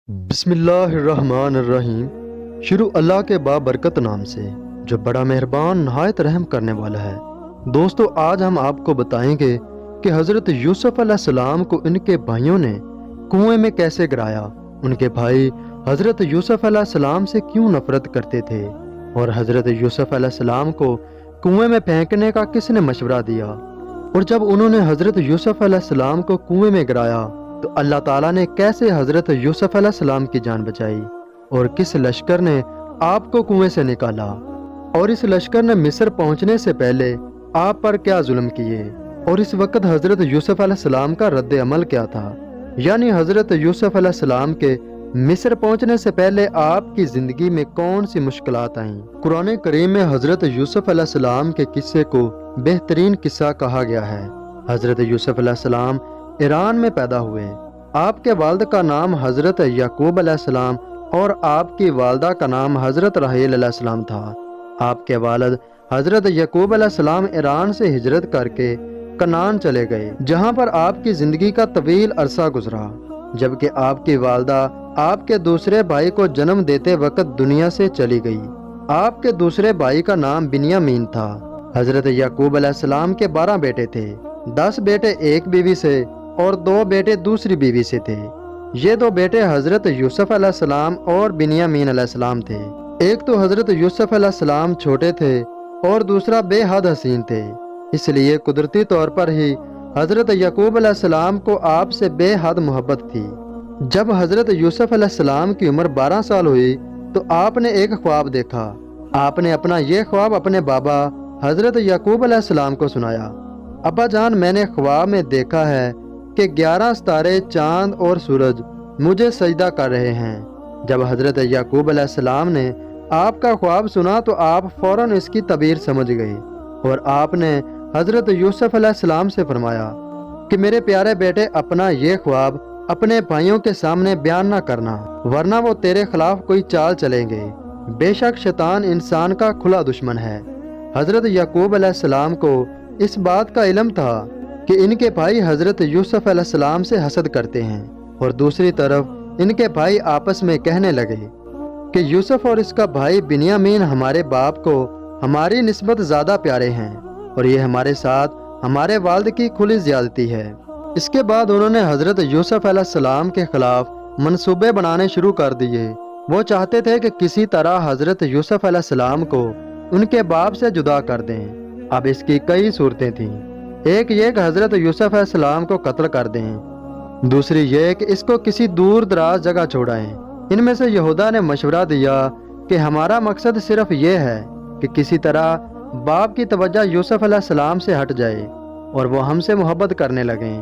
بسم اللہ الرحمن الرحیم۔ شروع اللہ کے بابرکت نام سے جو بڑا مہربان نہایت رحم کرنے والا ہے۔ دوستو، آج ہم آپ کو بتائیں گے کہ حضرت یوسف علیہ السلام کو ان کے بھائیوں نے کنویں میں کیسے گرایا، ان کے بھائی حضرت یوسف علیہ السلام سے کیوں نفرت کرتے تھے، اور حضرت یوسف علیہ السلام کو کنویں میں پھینکنے کا کس نے مشورہ دیا، اور جب انہوں نے حضرت یوسف علیہ السلام کو کنویں میں گرایا تو اللہ تعالیٰ نے کیسے حضرت یوسف علیہ السلام کی جان بچائی، اور کس لشکر نے آپ کو کنویں سے نکالا، اور اس لشکر نے مصر پہنچنے سے پہلے آپ پر کیا ظلم کیے، اور اس وقت حضرت یوسف علیہ السلام کا رد عمل کیا تھا، یعنی حضرت یوسف علیہ السلام کے مصر پہنچنے سے پہلے آپ کی زندگی میں کون سی مشکلات آئیں۔ قرآن کریم میں حضرت یوسف علیہ السلام کے قصے کو بہترین قصہ کہا گیا ہے۔ حضرت یوسف علیہ السلام ایران میں پیدا ہوئے۔ آپ کے والد کا نام حضرت یعقوب علیہ السلام اور آپ کی والدہ کا نام حضرت راحیل علیہ السلام تھا۔ آپ کے والد حضرت یعقوب علیہ السلام ایران سے ہجرت کر کے کنعان چلے گئے، جہاں پر آپ کی زندگی کا طویل عرصہ گزرا، جبکہ آپ کی والدہ آپ کے دوسرے بھائی کو جنم دیتے وقت دنیا سے چلی گئی۔ آپ کے دوسرے بھائی کا نام بنیامین تھا۔ حضرت یعقوب علیہ السلام کے 12 بیٹے تھے، 10 بیٹے ایک بیوی سے اور 2 بیٹے دوسری بیوی سے تھے۔ یہ 2 بیٹے حضرت یوسف علیہ السلام اور بنیامین علیہ السلام تھے۔ ایک تو حضرت یوسف علیہ السلام چھوٹے تھے اور دوسرا بے حد حسین تھے، اس لیے قدرتی طور پر ہی حضرت یعقوب علیہ السلام کو آپ سے بے حد محبت تھی۔ جب حضرت یوسف علیہ السلام کی عمر 12 سال ہوئی تو آپ نے ایک خواب دیکھا۔ آپ نے اپنا یہ خواب اپنے بابا حضرت یعقوب علیہ السلام کو سنایا۔ ابا جان، میں نے خواب میں دیکھا ہے کہ 11 ستارے، چاند اور سورج مجھے سجدہ کر رہے ہیں۔ جب حضرت یعقوب علیہ السلام نے آپ کا خواب سنا تو آپ فوراً اس کی تعبیر سمجھ گئے، اور آپ نے حضرت یوسف علیہ السلام سے فرمایا کہ میرے پیارے بیٹے، اپنا یہ خواب اپنے بھائیوں کے سامنے بیان نہ کرنا، ورنہ وہ تیرے خلاف کوئی چال چلیں گے۔ بے شک شیطان انسان کا کھلا دشمن ہے۔ حضرت یعقوب علیہ السلام کو اس بات کا علم تھا کہ ان کے بھائی حضرت یوسف علیہ السلام سے حسد کرتے ہیں، اور دوسری طرف ان کے بھائی آپس میں کہنے لگے کہ یوسف اور اس کا بھائی بنیامین ہمارے باپ کو ہماری نسبت زیادہ پیارے ہیں، اور یہ ہمارے ساتھ ہمارے والد کی کھلی زیادتی ہے۔ اس کے بعد انہوں نے حضرت یوسف علیہ السلام کے خلاف منصوبے بنانے شروع کر دیے۔ وہ چاہتے تھے کہ کسی طرح حضرت یوسف علیہ السلام کو ان کے باپ سے جدا کر دیں۔ اب اس کی کئی صورتیں تھیں۔ ایک یہ کہ حضرت یوسف علیہ السلام کو قتل کر دیں، دوسری یہ کہ اس کو کسی دور دراز جگہ چھوڑائیں۔ ان میں سے یہودا نے مشورہ دیا کہ ہمارا مقصد صرف یہ ہے کہ کسی طرح باپ کی توجہ یوسف علیہ السلام سے ہٹ جائے اور وہ ہم سے محبت کرنے لگیں۔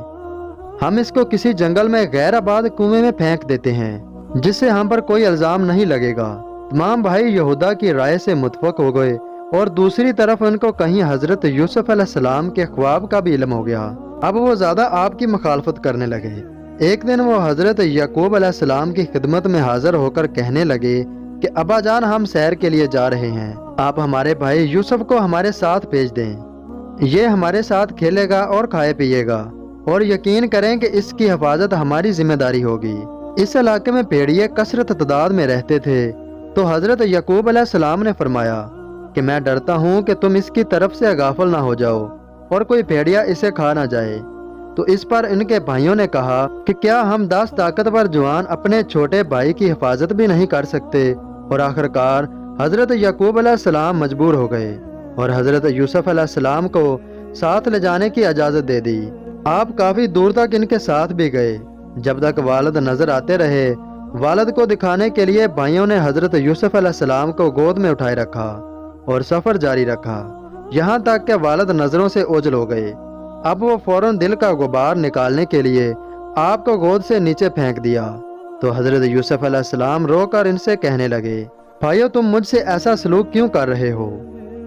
ہم اس کو کسی جنگل میں غیر آباد کنویں میں پھینک دیتے ہیں جس سے ہم پر کوئی الزام نہیں لگے گا۔ تمام بھائی یہودا کی رائے سے متفق ہو گئے، اور دوسری طرف ان کو کہیں حضرت یوسف علیہ السلام کے خواب کا بھی علم ہو گیا۔ اب وہ زیادہ آپ کی مخالفت کرنے لگے۔ ایک دن وہ حضرت یعقوب علیہ السلام کی خدمت میں حاضر ہو کر کہنے لگے کہ ابا جان، ہم سیر کے لیے جا رہے ہیں، آپ ہمارے بھائی یوسف کو ہمارے ساتھ بھیج دیں۔ یہ ہمارے ساتھ کھیلے گا اور کھائے پیے گا، اور یقین کریں کہ اس کی حفاظت ہماری ذمہ داری ہوگی۔ اس علاقے میں بھیڑیے کثرت تعداد میں رہتے تھے، تو حضرت یعقوب علیہ السلام نے فرمایا کہ میں ڈرتا ہوں کہ تم اس کی طرف سے غافل نہ ہو جاؤ اور کوئی بھیڑیا اسے کھا نہ جائے۔ تو اس پر ان کے بھائیوں نے کہا کہ کیا ہم 10 طاقتور جوان اپنے چھوٹے بھائی کی حفاظت بھی نہیں کر سکتے؟ اور آخرکار حضرت یعقوب علیہ السلام مجبور ہو گئے اور حضرت یوسف علیہ السلام کو ساتھ لے جانے کی اجازت دے دی۔ آپ کافی دور تک ان کے ساتھ بھی گئے، جب تک والد نظر آتے رہے۔ والد کو دکھانے کے لیے بھائیوں نے حضرت یوسف علیہ السلام کو گود میں اٹھائے رکھا اور سفر جاری رکھا، یہاں تک کہ والد نظروں سے اوجھل ہو گئے۔ اب وہ فوراً دل کا غبار نکالنے کے لیے آپ کو گود سے نیچے پھینک دیا، تو حضرت یوسف علیہ السلام رو کر ان سے کہنے لگے، بھائیو، تم مجھ سے ایسا سلوک کیوں کر رہے ہو؟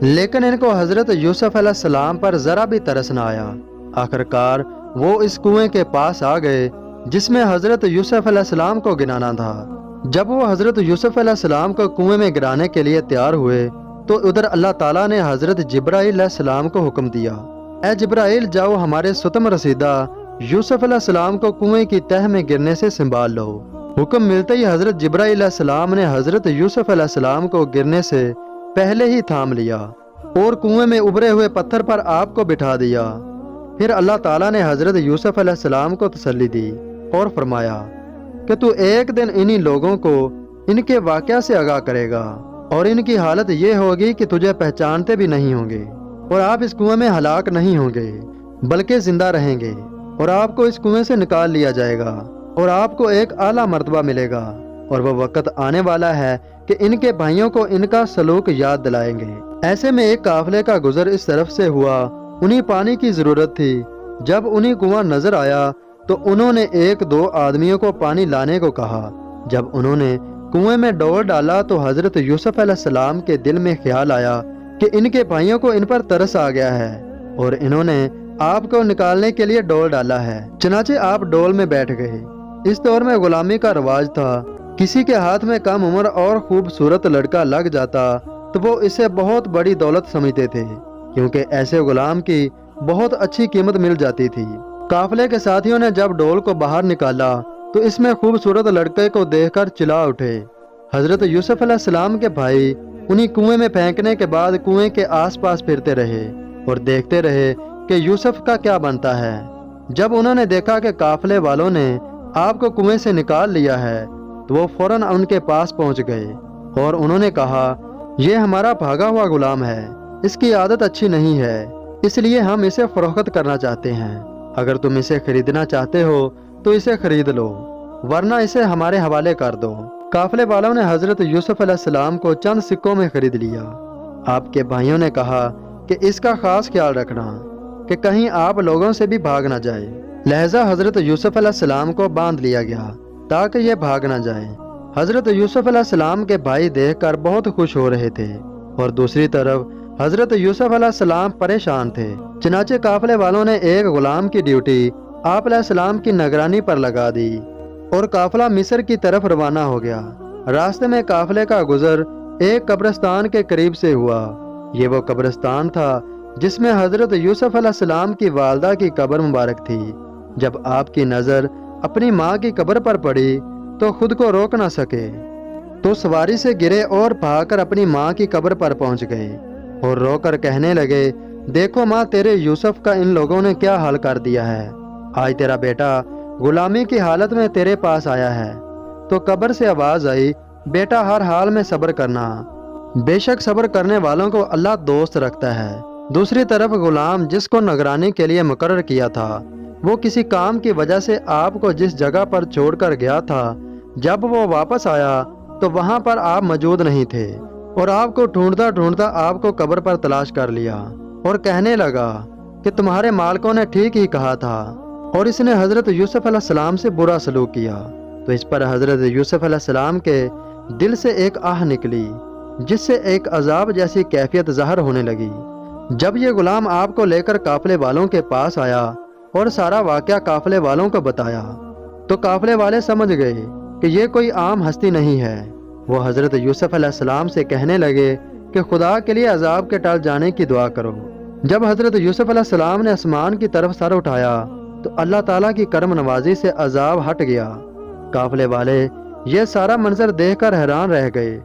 لیکن ان کو حضرت یوسف علیہ السلام پر ذرا بھی ترس نہ آیا۔ آخرکار وہ اس کنویں کے پاس آ گئے جس میں حضرت یوسف علیہ السلام کو گرانا تھا۔ جب وہ حضرت یوسف علیہ السلام کو کنویں میں گرانے کے لیے تیار ہوئے تو ادھر اللہ تعالیٰ نے حضرت جبرائیل علیہ السلام کو حکم دیا، اے جبرائیل، جاؤ ہمارے ستم رسیدہ یوسف علیہ السلام کو کنویں کی تہ میں گرنے سے سنبھال لو۔ حکم ملتے ہی حضرت جبرائیل علیہ السلام نے حضرت یوسف علیہ السلام کو گرنے سے پہلے ہی تھام لیا اور کنویں میں ابھرے ہوئے پتھر پر آپ کو بٹھا دیا۔ پھر اللہ تعالیٰ نے حضرت یوسف علیہ السلام کو تسلی دی اور فرمایا کہ تو ایک دن انہی لوگوں کو ان کے واقعہ سے آگاہ کرے گا اور ان کی حالت یہ ہوگی کہ تجھے پہچانتے بھی نہیں ہوں گے، اور آپ اس کنویں میں ہلاک نہیں ہوں گے بلکہ زندہ رہیں گے، اور آپ کو اس کنویں سے نکال لیا جائے گا اور آپ کو ایک اعلیٰ مرتبہ ملے گا، اور وہ وقت آنے والا ہے کہ ان کے بھائیوں کو ان کا سلوک یاد دلائیں گے۔ ایسے میں ایک قافلے کا گزر اس طرف سے ہوا، انہیں پانی کی ضرورت تھی۔ جب انہیں کنواں نظر آیا تو انہوں نے ایک دو آدمیوں کو پانی لانے کو کہا۔ جب انہوں نے کنویں میں ڈول ڈالا تو حضرت یوسف علیہ السلام کے دل میں خیال آیا کہ ان کے بھائیوں کو ان پر ترس آ گیا ہے اور انہوں نے آپ کو نکالنے کے لیے ڈول ڈالا ہے۔ چنانچہ آپ ڈول میں بیٹھ گئے۔ اس دور میں غلامی کا رواج تھا، کسی کے ہاتھ میں کم عمر اور خوبصورت لڑکا لگ جاتا تو وہ اسے بہت بڑی دولت سمجھتے تھے، کیونکہ ایسے غلام کی بہت اچھی قیمت مل جاتی تھی۔ قافلے کے ساتھیوں نے جب ڈول کو باہر نکالا تو اس میں خوبصورت لڑکے کو دیکھ کر چلا اٹھے۔ حضرت یوسف علیہ السلام کے بھائی انہیں کنویں میں پھینکنے کے بعد کنویں کے آس پاس پھرتے رہے اور دیکھتے رہے کہ یوسف کا کیا بنتا ہے۔ جب انہوں نے دیکھا کہ قافلے والوں نے آپ کو کنویں سے نکال لیا ہے تو وہ فوراً ان کے پاس پہنچ گئے اور انہوں نے کہا، یہ ہمارا بھاگا ہوا غلام ہے، اس کی عادت اچھی نہیں ہے، اس لیے ہم اسے فروخت کرنا چاہتے ہیں۔ اگر تم اسے خریدنا چاہتے ہو تو اسے خرید لو، ورنہ اسے ہمارے حوالے کر دو۔ قافلے والوں نے حضرت یوسف علیہ السلام کو چند سکوں میں خرید لیا۔ آپ کے بھائیوں نے کہا کہ اس کا خاص خیال رکھنا کہ کہیں آپ لوگوں سے بھی بھاگ نہ جائے۔ لہذا حضرت یوسف علیہ السلام کو باندھ لیا گیا تاکہ یہ بھاگ نہ جائیں۔ حضرت یوسف علیہ السلام کے بھائی دیکھ کر بہت خوش ہو رہے تھے اور دوسری طرف حضرت یوسف علیہ السلام پریشان تھے۔ چنانچہ قافلے والوں نے ایک غلام کی ڈیوٹی آپ علیہ السلام کی نگرانی پر لگا دی اور قافلہ مصر کی طرف روانہ ہو گیا۔ راستے میں قافلے کا گزر ایک قبرستان کے قریب سے ہوا۔ یہ وہ قبرستان تھا جس میں حضرت یوسف علیہ السلام کی والدہ کی قبر مبارک تھی۔ جب آپ کی نظر اپنی ماں کی قبر پر پڑی تو خود کو روک نہ سکے، تو سواری سے گرے اور بھاگ کر اپنی ماں کی قبر پر پہنچ گئے اور رو کر کہنے لگے، دیکھو ماں، تیرے یوسف کا ان لوگوں نے کیا حال کر دیا ہے۔ آج تیرا بیٹا غلامی کی حالت میں تیرے پاس آیا ہے۔ تو قبر سے آواز آئی، بیٹا ہر حال میں صبر کرنا، بے شک صبر کرنے والوں کو اللہ دوست رکھتا ہے۔ دوسری طرف غلام جس کو نگرانی کے لیے مقرر کیا تھا، وہ کسی کام کی وجہ سے آپ کو جس جگہ پر چھوڑ کر گیا تھا، جب وہ واپس آیا تو وہاں پر آپ موجود نہیں تھے اور آپ کو ڈھونڈتا ڈھونڈتا آپ کو قبر پر تلاش کر لیا اور کہنے لگا کہ تمہارے مالکوں نے ٹھیک ہی کہا تھا اور اس نے حضرت یوسف علیہ السلام سے برا سلوک کیا۔ تو اس پر حضرت یوسف علیہ السلام کے دل سے ایک آہ نکلی جس سے ایک عذاب جیسی کیفیت ظاہر ہونے لگی۔ جب یہ غلام آپ کو لے کر قافلے والوں کے پاس آیا اور سارا واقعہ قافلے والوں کو بتایا تو قافلے والے سمجھ گئے کہ یہ کوئی عام ہستی نہیں ہے۔ وہ حضرت یوسف علیہ السلام سے کہنے لگے کہ خدا کے لیے عذاب کے ٹل جانے کی دعا کرو۔ جب حضرت یوسف علیہ السلام نے آسمان کی طرف سر اٹھایا تو اللہ تعالیٰ کی کرم نوازی سے عذاب ہٹ گیا۔ قافلے والے یہ سارا منظر دیکھ کر حیران رہ گئے۔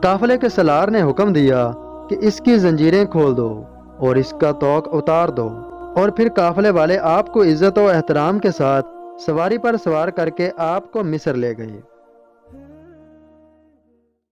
قافلے کے سالار نے حکم دیا کہ اس کی زنجیریں کھول دو اور اس کا طوق اتار دو، اور پھر قافلے والے آپ کو عزت و احترام کے ساتھ سواری پر سوار کر کے آپ کو مصر لے گئے۔